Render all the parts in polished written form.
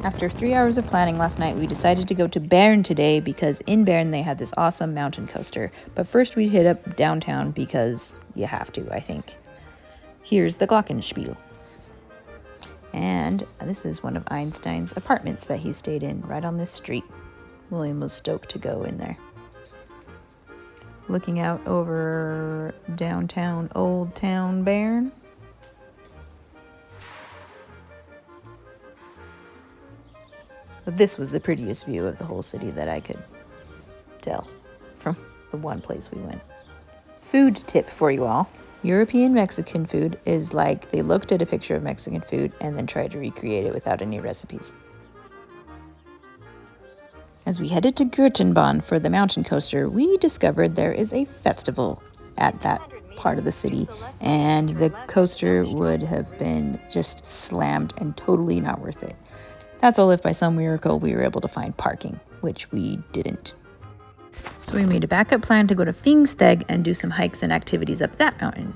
After 3 hours of planning last night, we decided to go to Bern today because in Bern they had this awesome mountain coaster. But first we hit up downtown because you have to, I think. Here's the Glockenspiel. And this is one of Einstein's apartments that he stayed in right on this street. William was stoked to go in there. Looking out over downtown Old Town Bern. But this was the prettiest view of the whole city that I could tell from the one place we went. Food tip for you all. European Mexican food is like they looked at a picture of Mexican food and then tried to recreate it without any recipes. As we headed to Lauterbunnen for the mountain coaster, we discovered there is a festival at that part of the city, and the coaster would have been just slammed and totally not worth it. That's all if by some miracle we were able to find parking, which we didn't. So we made a backup plan to go to Pfingsteg and do some hikes and activities up that mountain.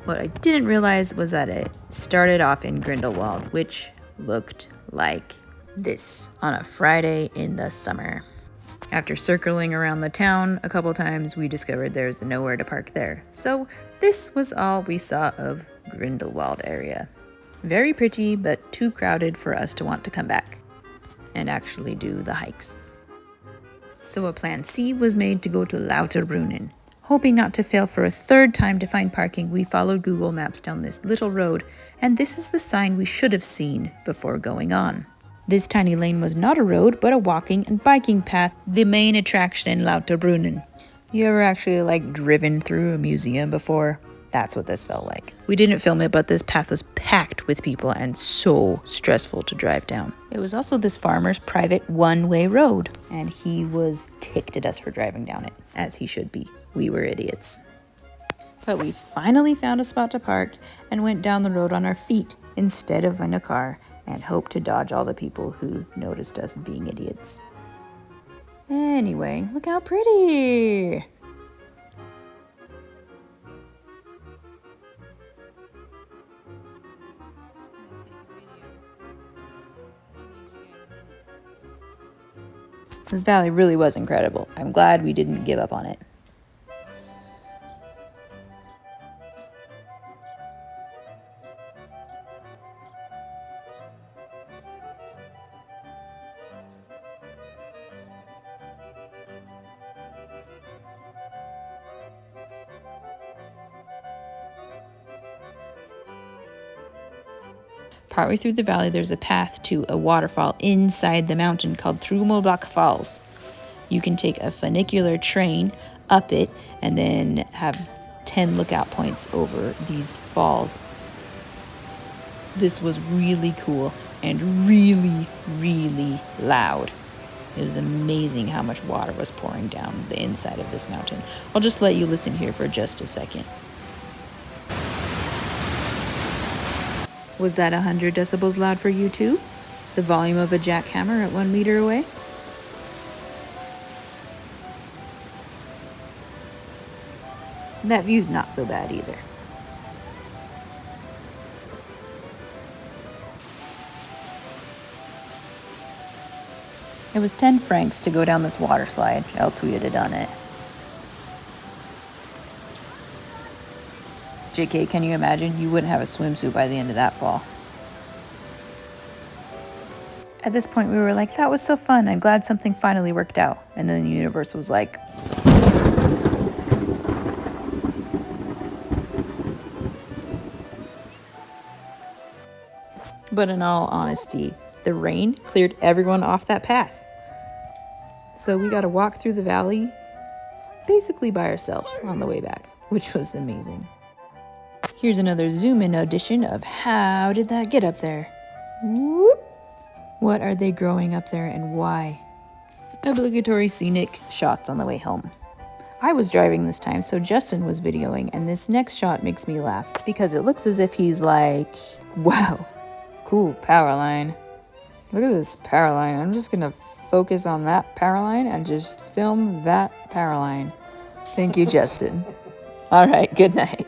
What I didn't realize was that it started off in Grindelwald, which looked like this on a Friday in the summer. After circling around the town a couple times, we discovered there's nowhere to park there. So this was all we saw of Grindelwald area. Very pretty, but too crowded for us to want to come back and actually do the hikes. So a plan C was made to go to Lauterbunnen. Hoping not to fail for a third time to find parking, we followed Google Maps down this little road, and this is the sign we should have seen before going on. This tiny lane was not a road, but a walking and biking path, the main attraction in Lauterbunnen. You ever actually driven through a museum before? That's what this felt like. We didn't film it, but this path was packed with people and so stressful to drive down. It was also this farmer's private one-way road, and he was ticked at us for driving down it, as he should be. We were idiots. But we finally found a spot to park and went down the road on our feet instead of in a car, and hoped to dodge all the people who noticed us being idiots. Anyway, look how pretty! This valley really was incredible. I'm glad we didn't give up on it. Partway through the valley, there's a path to a waterfall inside the mountain called Trommelbach Falls. You can take a funicular train up it and then have 10 lookout points over these falls. This was really cool and really, really loud. It was amazing how much water was pouring down the inside of this mountain. I'll just let you listen here for just a second. Was that 100 decibels loud for you too? The volume of a jackhammer at 1 meter away? That view's not so bad either. It was 10 francs to go down this water slide, else we would have done it. JK, can you imagine? You wouldn't have a swimsuit by the end of that fall. At this point, we were like, that was so fun. I'm glad something finally worked out. And then the universe was like... But in all honesty, the rain cleared everyone off that path. So we got to walk through the valley basically by ourselves on the way back, which was amazing. Here's another zoom-in edition of how did that get up there? Whoop. What are they growing up there and why? Obligatory scenic shots on the way home. I was driving this time, so Justin was videoing, and this next shot makes me laugh because it looks as if he's like, wow, cool power line. Look at this power line. I'm just gonna focus on that power line and just film that power line. Thank you, Justin. All right, good night.